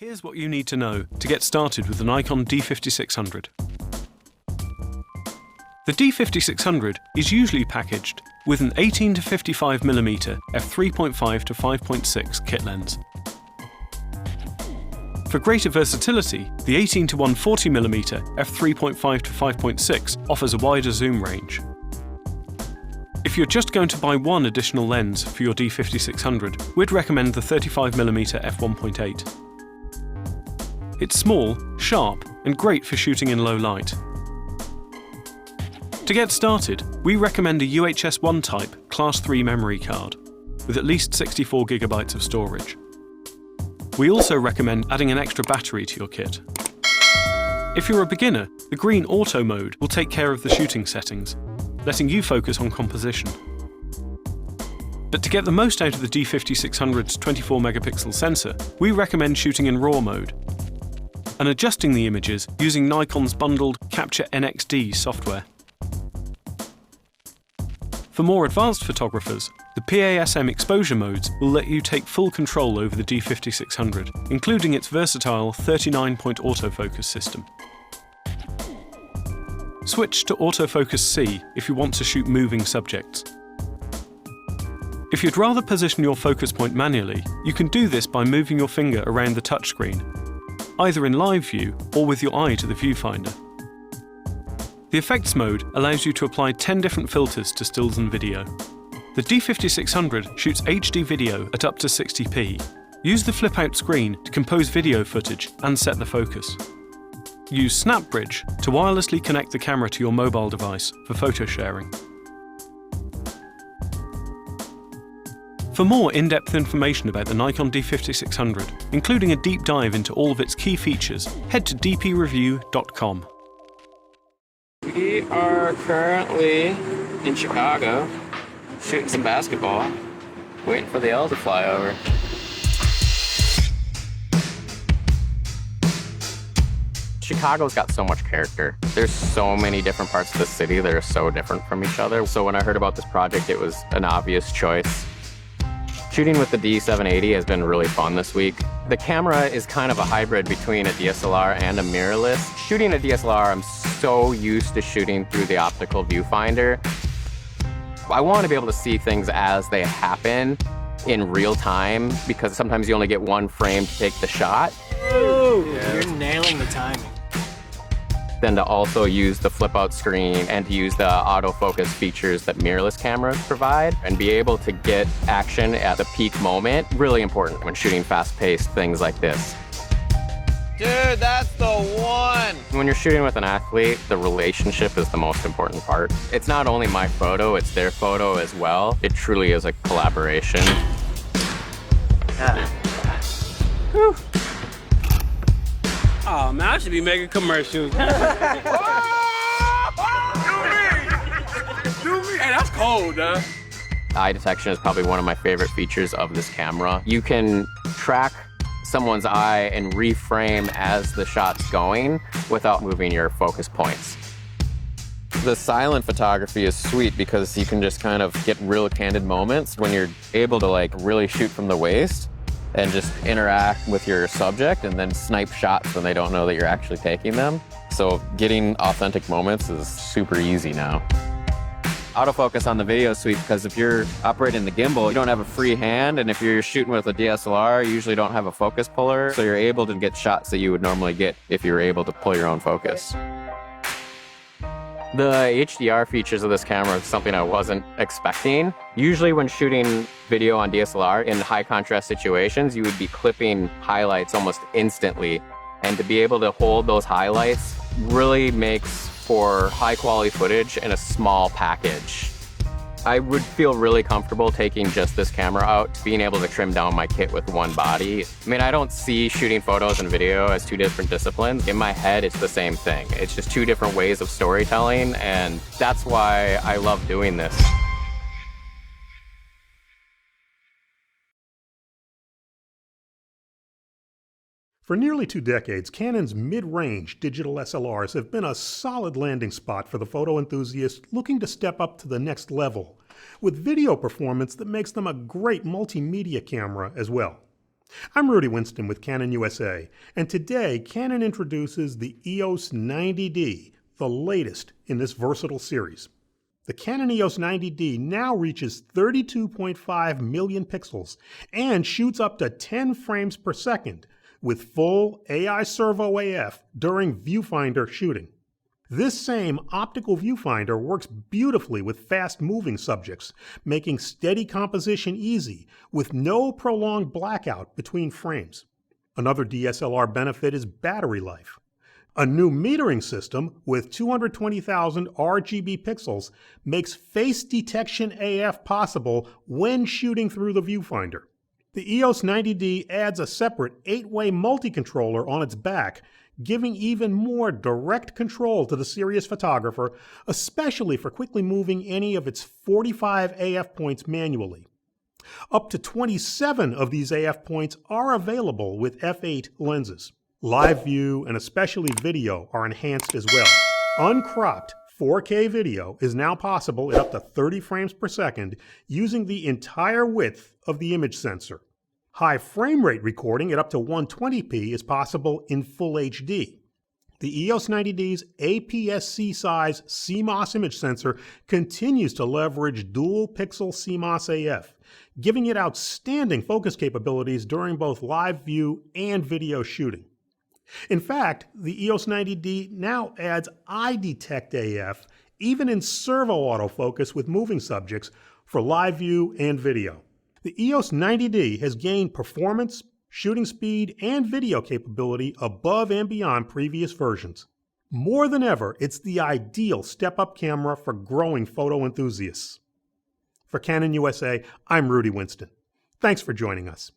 Here's what you need to know to get started with the Nikon D5600. The D5600 is usually packaged with an 18 to 55mm f3.5 to 5.6 kit lens. For greater versatility, the 18 to 140mm f3.5 to 5.6 offers a wider zoom range. If you're just going to buy one additional lens for your D5600, we'd recommend the 35mm f1.8. It's small, sharp, and great for shooting in low light. To get started, we recommend a UHS 1 type Class 3 memory card with at least 64GB of storage. We also recommend adding an extra battery to your kit. If you're a beginner, the green auto mode will take care of the shooting settings, letting you focus on composition. But to get the most out of the D5600's 24MP sensor, we recommend shooting in RAW mode and adjusting the images using Nikon's bundled Capture NXD software. For more advanced photographers, the PASM exposure modes will let you take full control over the D5600, including its versatile 39-point autofocus system. Switch to autofocus C if you want to shoot moving subjects. If you'd rather position your focus point manually, you can do this by moving your finger around the touchscreen, either in live view or with your eye to the viewfinder. The effects mode allows you to apply 10 different filters to stills and video. The D5600 shoots HD video at up to 60p. Use the flip-out screen to compose video footage and set the focus. Use SnapBridge to wirelessly connect the camera to your mobile device for photo sharing. For more in-depth information about the Nikon D5600, including a deep dive into all of its key features, head to dpreview.com. We are currently in Chicago, shooting some basketball, waiting for the L to fly over. Chicago's got so much character. There's so many different parts of the city that are so different from each other. So when I heard about this project, it was an obvious choice. Shooting with the D780 has been really fun this week. The camera is kind of a hybrid between a DSLR and a mirrorless. Shooting a DSLR, I'm so used to shooting through the optical viewfinder. I want to be able to see things as they happen in real time because sometimes you only get one frame to take the shot. Oh, yeah. You're nailing the timing. Then to also use the flip-out screen and to use the autofocus features that mirrorless cameras provide and be able to get action at the peak moment, really important when shooting fast-paced things like this. Dude, that's the one! When you're shooting with an athlete, the relationship is the most important part. It's not only my photo, it's their photo as well. It truly is a collaboration. Whew. Oh man, I should be making commercials. Do me! Hey, that's cold, huh? Eye detection is probably one of my favorite features of this camera. You can track someone's eye and reframe as the shot's going without moving your focus points. The silent photography is sweet because you can just kind of get real candid moments when you're able to like really shoot from the waist and just interact with your subject and then snipe shots when they don't know that you're actually taking them. So getting authentic moments is super easy now. Autofocus on the video is sweet because if you're operating the gimbal, you don't have a free hand, and if you're shooting with a DSLR, you usually don't have a focus puller, so you're able to get shots that you would normally get if you were able to pull your own focus. The HDR features of this camera is something I wasn't expecting. Usually when shooting video on DSLR in high contrast situations, you would be clipping highlights almost instantly. And to be able to hold those highlights really makes for high quality footage in a small package. I would feel really comfortable taking just this camera out, being able to trim down my kit with one body. I mean, I don't see shooting photos and video as two different disciplines. In my head, it's the same thing. It's just two different ways of storytelling, and that's why I love doing this. For nearly 2 decades, Canon's mid-range digital SLRs have been a solid landing spot for the photo enthusiast looking to step up to the next level, with video performance that makes them a great multimedia camera as well. I'm Rudy Winston with Canon USA, and today Canon introduces the EOS 90D, the latest in this versatile series. The Canon EOS 90D now reaches 32.5 million pixels and shoots up to 10 frames per second with full AI servo AF during viewfinder shooting. This same optical viewfinder works beautifully with fast-moving subjects, making steady composition easy with no prolonged blackout between frames. Another DSLR benefit is battery life. A new metering system with 220,000 RGB pixels makes face detection AF possible when shooting through the viewfinder. The EOS 90D adds a separate 8-way multi-controller on its back, giving even more direct control to the serious photographer, especially for quickly moving any of its 45 AF points manually. Up to 27 of these AF points are available with f8 lenses. Live view and especially video are enhanced as well. Uncropped 4K video is now possible at up to 30 frames per second using the entire width of the image sensor. High frame rate recording at up to 120p is possible in Full HD. The EOS 90D's APS-C size CMOS image sensor continues to leverage dual pixel CMOS AF, giving it outstanding focus capabilities during both live view and video shooting. In fact, the EOS 90D now adds eye detect AF even in servo autofocus with moving subjects for live view and video. The EOS 90D has gained performance, shooting speed, and video capability above and beyond previous versions. More than ever, it's the ideal step-up camera for growing photo enthusiasts. For Canon USA, I'm Rudy Winston. Thanks for joining us.